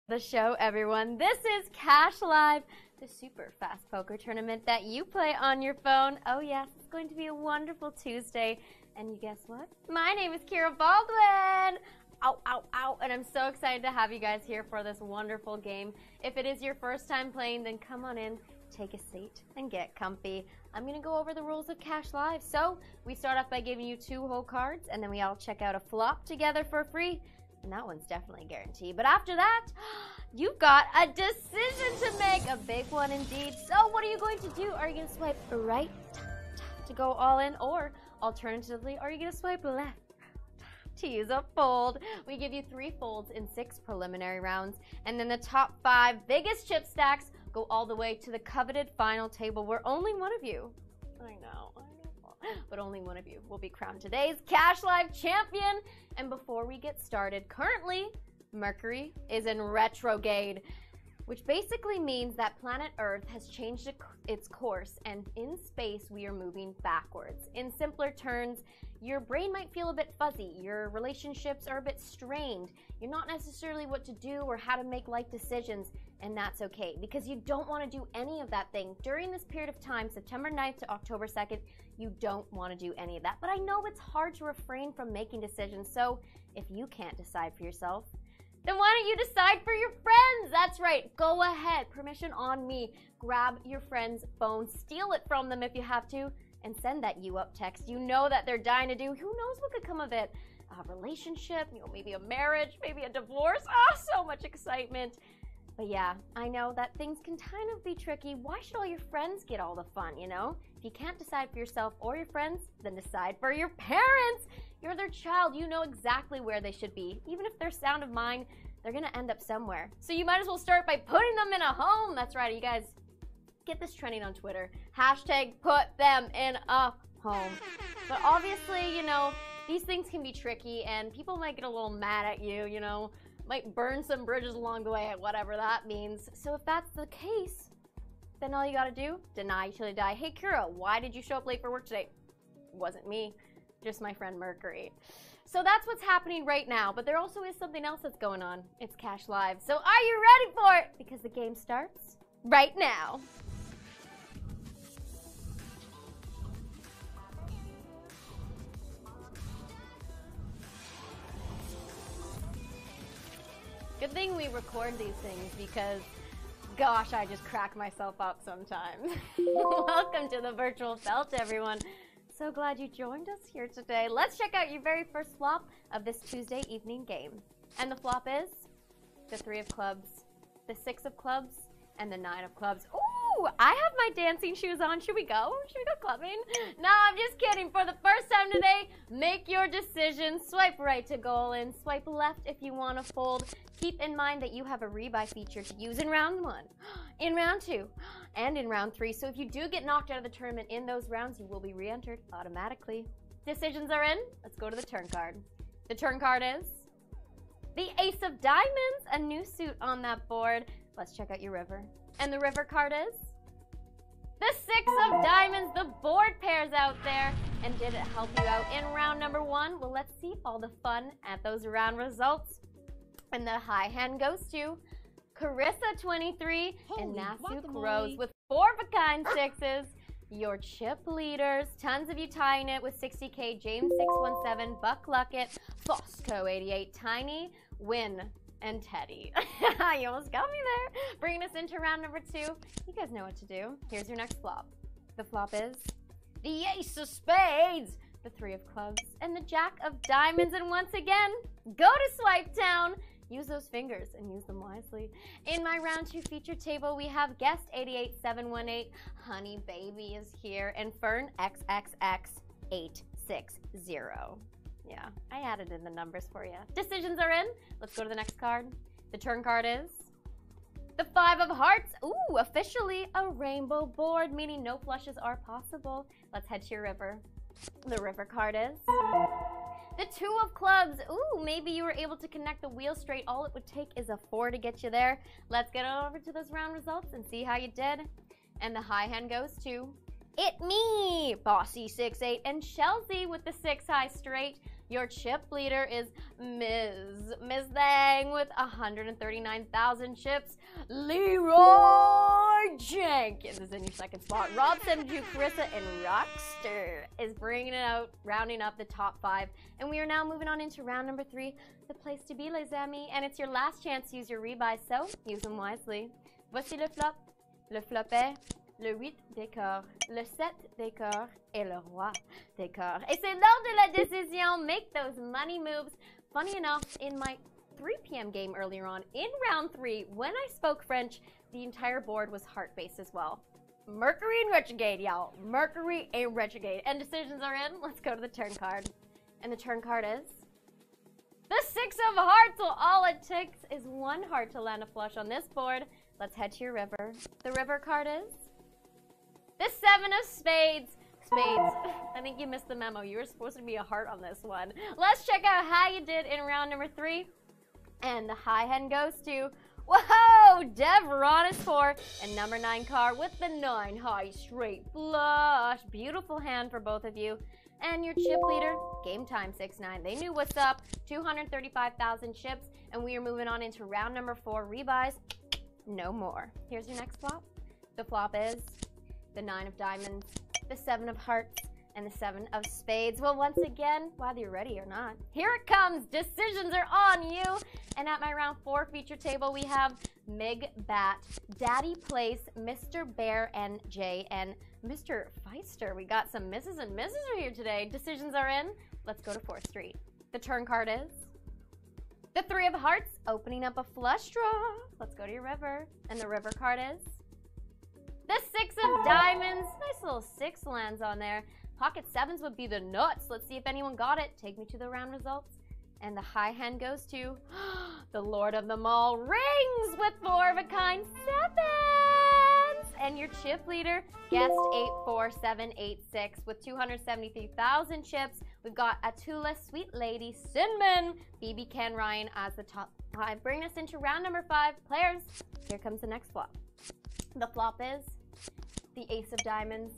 The show, everyone. This is Cash Live, the super fast poker tournament that you play on your phone. Oh yes, it's going to be a wonderful Tuesday. And you guess what? My name is Keira Baldwin. Ow, ow, ow. And I'm so excited to have you guys here for this wonderful game. If it is your first time playing, then come on in, take a seat, and get comfy. I'm going to go over the rules of Cash Live. So we start off by giving you 2 whole cards, and then we all check out a flop together for free. And that one's definitely guaranteed. But after that, you've got a decision to make, a big one indeed. So what are you going to do? Are you going to swipe right to go all in? Or alternatively, are you going to swipe left to use a fold? We give you 3 folds in 6 preliminary rounds. And then the top 5 biggest chip stacks go all the way to the coveted final table where only one of you, I know, but only one of you will be crowned today's Cash Live champion. And before we get started, currently, Mercury is in retrograde, which basically means that planet Earth has changed its course, and in space, we are moving backwards. In simpler terms, your brain might feel a bit fuzzy, your relationships are a bit strained, you're not necessarily what to do or how to make life decisions, and that's okay, because you don't want to do any of that thing. During this period of time, September 9th to October 2nd, you don't want to do any of that. But I know it's hard to refrain from making decisions, so if you can't decide for yourself, then why don't you decide for your friends? That's right, go ahead, permission on me. Grab your friend's phone, steal it from them if you have to, and send that you up text. You know that they're dying to do. Who knows what could come of it? A relationship, maybe a marriage, maybe a divorce. So much excitement. But yeah, I know that things can kind of be tricky. Why should all your friends get all the fun, you know? If you can't decide for yourself or your friends, then decide for your parents. You're their child. You know exactly where they should be. Even if they're sound of mind, they're gonna end up somewhere. So you might as well start by putting them in a home. That's right, you guys. Get this trending on Twitter. Hashtag put them in a home. But obviously, you know, these things can be tricky and people might get a little mad at you, you know, might burn some bridges along the way, whatever that means. So if that's the case, then all you gotta do, deny till you die. Hey Keira, why did you show up late for work today? Wasn't me, just my friend Mercury. So that's what's happening right now, but there also is something else that's going on. It's Cash Live. So are you ready for it? Because the game starts right now. Good thing we record these things because, gosh, I just crack myself up sometimes. Welcome to the virtual felt, everyone. So glad you joined us here today. Let's check out your very first flop of this Tuesday evening game. And the flop is the 3 of clubs, the 6 of clubs, and the 9 of clubs. Ooh, I have my dancing shoes on. Should we go? Should we go clubbing? No, I'm just kidding. For the first time today, make your decision. Swipe right to go all in. Swipe left if you want to fold. Keep in mind that you have a rebuy feature to use in round 1, in round 2, and in round 3. So if you do get knocked out of the tournament in those rounds, you will be re-entered automatically. Decisions are in. Let's go to the turn card. The turn card is the Ace of Diamonds, a new suit on that board. Let's check out your river. And the river card is the 6 of Diamonds, the board pairs out there. And did it help you out in round number 1? Well, let's see all the fun at those round results. And the high hand goes to Carissa 23 and Nasuk Rose with 4-of-a-kind 6s. Your chip leaders, tons of you tying it with 60K, James 617, Buck Luckett, Fosco 88, Tiny, Win, and Teddy. You almost got me there. Bringing us into round number 2. You guys know what to do. Here's your next flop. The flop is the Ace of Spades, the 3 of clubs, and the Jack of Diamonds. And once again, go to Swipe Town. Use those fingers and use them wisely. In my round 2 feature table, we have Guest 88718, Honey Baby is here, and Fern XXX860. Yeah, I added in the numbers for you. Decisions are in. Let's go to the next card. The turn card is the 5 of Hearts. Ooh, officially a rainbow board, meaning no flushes are possible. Let's head to your river. The river card is the 2 of Clubs. Ooh, maybe you were able to connect the wheel straight. All it would take is a 4 to get you there. Let's get over to those round results and see how you did. And the high hand goes to It me, Bossy 6-8, and Chelsea with the 6 high straight. Your chip leader is Ms. Thang with 139,000 chips. Leroy Jenkins is in your second spot. Rob 72, Carissa, and Rockster is bringing it out, rounding up the top 5. And we are now moving on into round number 3, the place to be, les amis. And it's your last chance to use your rebuys, so use them wisely. Voici le flop. Le flop est le 8 des corps, le 7 des corps, et le roi des corps. Et c'est l'heure de la décision. Make those money moves. Funny enough, in my 3 p.m. game earlier on, in round 3, when I spoke French, the entire board was heart-based as well. Mercury in retrograde, y'all. Mercury in retrograde. And decisions are in. Let's go to the turn card. And the turn card is the 6 of hearts. Well, all it takes is 1 heart to land a flush on this board. Let's head to your river. The river card is the 7 of spades. Spades. I think you missed the memo. You were supposed to be a heart on this one. Let's check out how you did in round number 3. And the high hand goes to, whoa, Devron is 4. And number 9 card with the 9 high straight flush. Beautiful hand for both of you. And your chip leader, Game Time 6-9. They knew what's up. 235,000 chips. And we are moving on into round number 4. Rebuys, no more. Here's your next flop. The flop is the 9 of diamonds, the 7 of hearts, and the 7 of spades. Well, once again, whether you're ready or not, here it comes. Decisions are on you. And at my round 4 feature table, we have Mig Bat, Daddy Place, Mr. Bear, and Jay, and Mr. Feister. We got some misses and misses here today. Decisions are in. Let's go to 4th Street. The turn card is the 3 of hearts, opening up a flush draw. Let's go to your river. And the river card is the 6 of diamonds. Nice little 6 lands on there. Pocket 7s would be the nuts. Let's see if anyone got it. Take me to the round results. And the high hand goes to the Lord of them all, rings with 4 of a kind 7s. And your chip leader, guest 84786 with 273,000 chips. We've got Atula, Sweet Lady, Cinnamon, BB Ken Ryan as the top 5. Bring us into round number 5. Players, here comes the next flop. The flop is the Ace of Diamonds,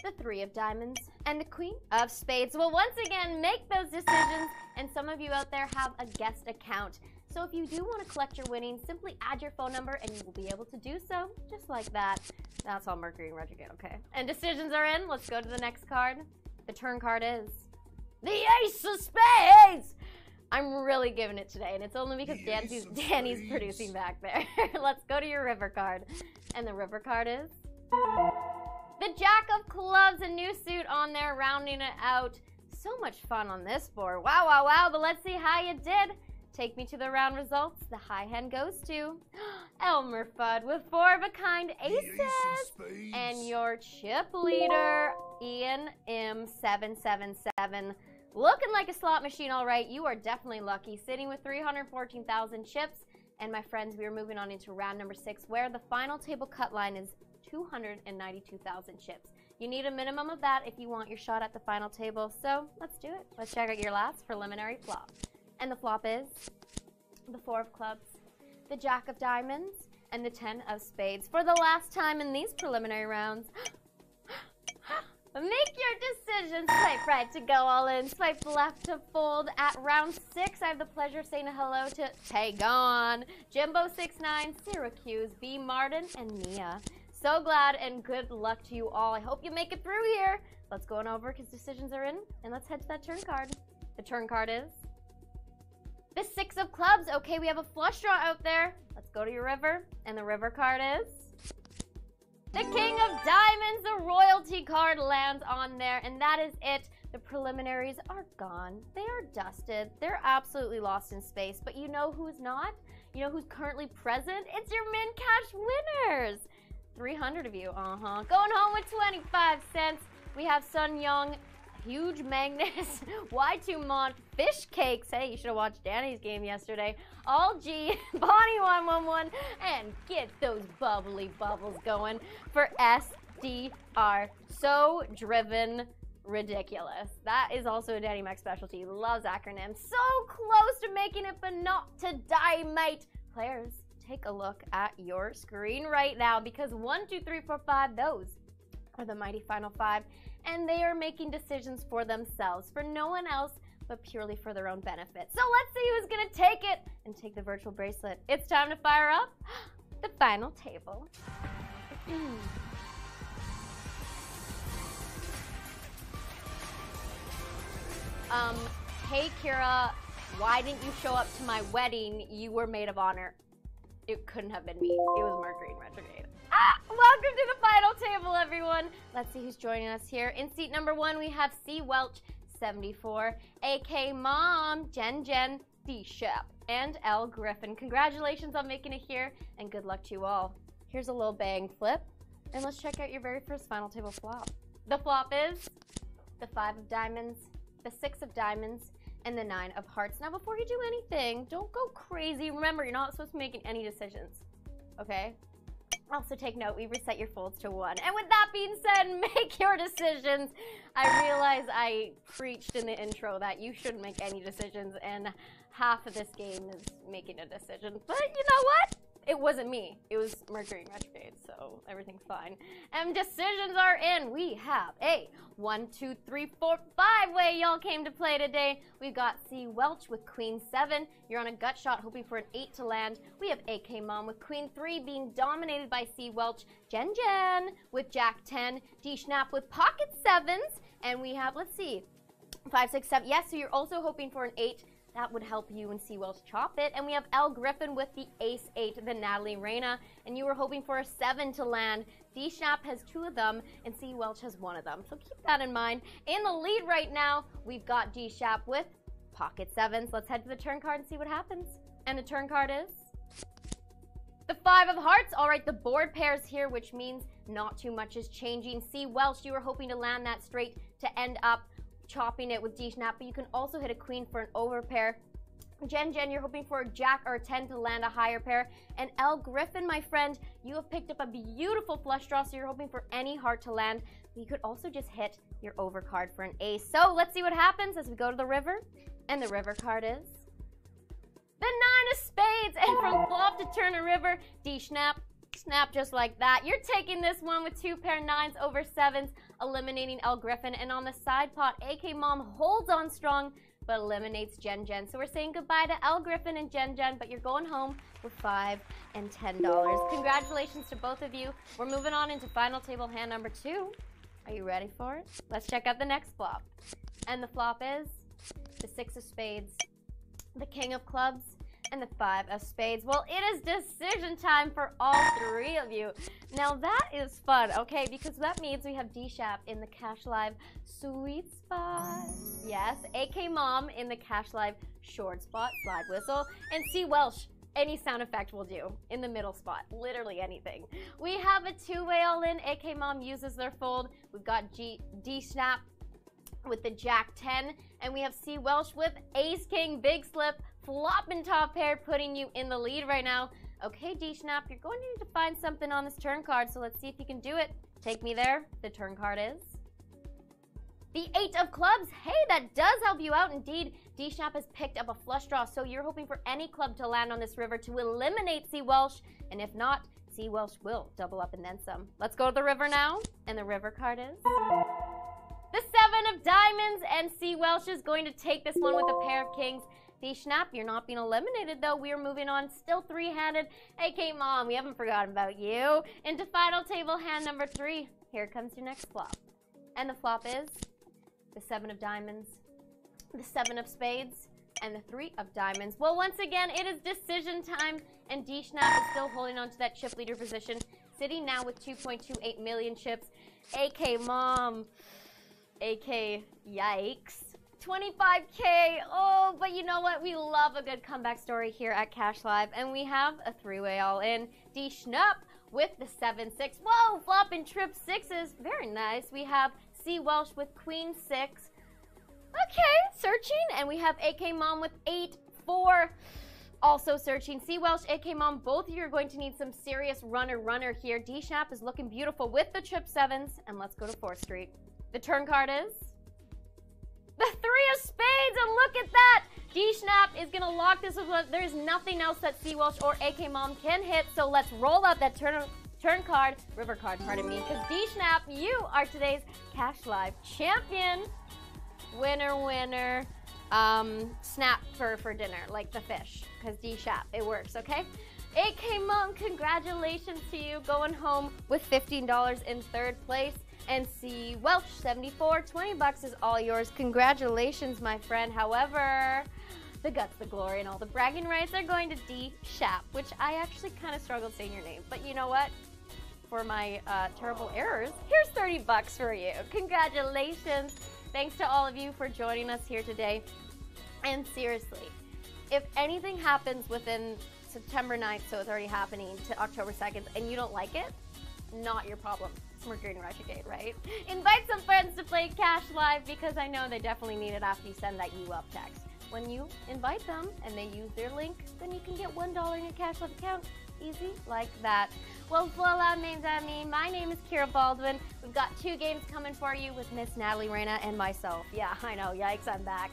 the 3 of Diamonds, and the Queen of Spades. Well, once again, make those decisions. And some of you out there have a guest account. So if you do want to collect your winnings, simply add your phone number and you will be able to do so just like that. That's all Mercury and retrograde, okay? And decisions are in. Let's go to the next card. The turn card is the Ace of Spades. I'm really giving it today, and it's only because Danny's producing back there. Let's go to your river card. And the river card is the Jack of Clubs, a new suit on there, rounding it out. So much fun on this board. Wow, wow, wow. But let's see how you did. Take me to the round results. The high hand goes to Elmer Fudd with 4 of a kind aces. And your chip leader, Ian M777. Looking like a slot machine, all right. You are definitely lucky. Sitting with 314,000 chips. And my friends, we are moving on into round number 6, where the final table cut line is 292,000 chips. You need a minimum of that if you want your shot at the final table. So let's do it. Let's check out your last preliminary flop. And the flop is the 4 of clubs, the Jack of diamonds, and the 10 of spades. For the last time in these preliminary rounds, make your decisions. Swipe right to go all in. Swipe left to fold. At round 6, I have the pleasure of saying hello to Tagon, Jimbo69, Syracuse, B. Martin, and Mia. So glad and good luck to you all. I hope you make it through here. Let's go on over because decisions are in, and let's head to that turn card. The turn card is the 6 of clubs. Okay, we have a flush draw out there. Let's go to your river, and the river card is the King of Diamonds. The royalty card lands on there, and that is it. The preliminaries are gone. They are dusted. They're absolutely lost in space. But you know who's not? You know who's currently present? It's your Min Cash winners. 300 of you, Going home with 25 cents. We have Sun Young, Huge Magnus, Y2 Mont, Fish Cakes. Hey, you should have watched Danny's game yesterday. All G, Bonnie111, and get those bubbly bubbles going for SDR. So driven, ridiculous. That is also a Danny Mac specialty. Loves acronyms. So close to making it, but not to die, mate. Players, take a look at your screen right now, because 1, 2, 3, 4, 5, those are the mighty final five, and they are making decisions for themselves, for no one else, but purely for their own benefit. So let's see who's gonna take it and take the virtual bracelet. It's time to fire up the final table. Hey Keira, why didn't you show up to my wedding? You were maid of honor. It couldn't have been me. It was Mercury in retrograde. Welcome to the final table, everyone. Let's see who's joining us here. In seat number 1, we have C. Welch, 74, AK Mom, Jen, D. Shep, and L. Griffin. Congratulations on making it here, and good luck to you all. Here's a little bang flip, and let's check out your very first final table flop. The flop is the 5 of diamonds, the 6 of diamonds, and the 9 of hearts. Now, before you do anything, don't go crazy. Remember, you're not supposed to be making any decisions, okay? Also take note, we reset your folds to 1. And with that being said, make your decisions. I realize I preached in the intro that you shouldn't make any decisions, and half of this game is making a decision. But you know what? It wasn't me. It was Mercury in retrograde, so everything's fine. And decisions are in. We have a 1, 2, 3, 4, 5 way y'all came to play today. We've got C. Welch with Queen 7. You're on a gut shot hoping for an 8 to land. We have AK Mom with Queen 3 being dominated by C. Welch. Jen with Jack 10. D. Schnapp with Pocket 7s. And we have, let's see, 5, 6, 7. Yes, so you're also hoping for an 8. That would help you and C. Welch chop it. And we have L. Griffin with the Ace 8, the Natalie Reyna. And you were hoping for a 7 to land. D. Schnapp has 2 of them, and C. Welch has 1 of them. So keep that in mind. In the lead right now, we've got D. Schnapp with Pocket 7s. Let's head to the turn card and see what happens. And the turn card is the 5 of hearts. All right, the board pairs here, which means not too much is changing. C. Welch, you were hoping to land that straight to end up chopping it with D. Schnapp, but you can also hit a queen for an overpair. Jen, you're hoping for a jack or a 10 to land a higher pair. And L. Griffin, my friend, you have picked up a beautiful flush draw, so you're hoping for any heart to land. But you could also just hit your over card for an ace. So let's see what happens as we go to the river. And the river card is the 9 of spades. And from flop to turn a river, D. Schnapp, snap just like that. You're taking this one with 2 pair 9s over 7s, eliminating L. Griffin. And on the side pot, AK Mom holds on strong, but eliminates Jen. So we're saying goodbye to L. Griffin and Jen, but you're going home with $5 and $10. Congratulations to both of you. We're moving on into final table hand number 2. Are you ready for it? Let's check out the next flop. And the flop is the 6 of spades, the King of clubs, and the 5 of spades. Well, it is decision time for all 3 of you. Now that is fun, okay? Because that means we have D. Schnapp in the Cash Live sweet spot. Yes, AK Mom in the Cash Live short spot, slide whistle, and C. Welch, any sound effect will do in the middle spot, literally anything. We have a 2-way all in. AK Mom uses their fold. We've got D. Schnapp with the Jack 10, and we have C. Welch with Ace King, big slip, flop and top pair, putting you in the lead right now. Okay, D. Schnapp, you're going to need to find something on this turn card, so let's see if you can do it. Take me there. The turn card is the 8 of clubs. Hey, that does help you out indeed. D. Schnapp has picked up a flush draw, so you're hoping for any club to land on this river to eliminate C. Welch, and if not, C. Welch will double up and then some. Let's go to the river now, and the river card is the 7 of diamonds, and C. Welch is going to take this one with a pair of kings. D. Schnapp, you're not being eliminated, though. We are moving on, still 3-handed. AK Mom, we haven't forgotten about you. Into final table hand number 3. Here comes your next flop. And the flop is the 7 of diamonds, the 7 of spades, and the 3 of diamonds. Well, once again, it is decision time, and D. Schnapp is still holding on to that chip leader position, sitting now with 2.28 million chips. AK Mom, AK yikes. 25K. Oh, but you know what? We love a good comeback story here at Cash Live, and we have a 3-way all in. D. Schnapp with the 7-6. Whoa, flop and trip 6s. Very nice. We have C. Welch with Queen 6. Okay, searching, and we have AK Mom with 8-4. Also searching. C. Welch, AK Mom, both of you are going to need some serious runner here. D. Schnapp is looking beautiful with the trip 7s, and let's go to 4th Street. The turn card is the 3 of spades, and look at that! D. Schnapp is gonna lock this with, there's nothing else that C. Welch or AK Mom can hit, so let's roll out that turn turn card, river card, pardon me, because D-Snap, you are today's Cash Live champion. Winner, winner. Snap for dinner, like the fish, because D-Snap, it works, okay? 8K Monk, congratulations to you, going home with $15 in third place. And C Welch 74, $20 is all yours. Congratulations, my friend. However, the guts, the glory, and all the bragging rights are going to D Shap, which I actually kind of struggled saying your name. But you know what? For my terrible errors, here's $30 for you. Congratulations. Thanks to all of you for joining us here today. And seriously, if anything happens within September 9th, so it's already happening, to October 2nd, and you don't like it, not your problem. It's Mercury in retrograde, right? Invite some friends to play Cash Live because I know they definitely need it after you send that "you up" text. When you invite them and they use their link, then you can get $1 in your Cash Live account. Easy like that. Well, voila, mes amis. My name is Keira Baldwin. We've got 2 games coming for you with Miss Natalie Reyna and myself. Yeah, I know. Yikes, I'm back.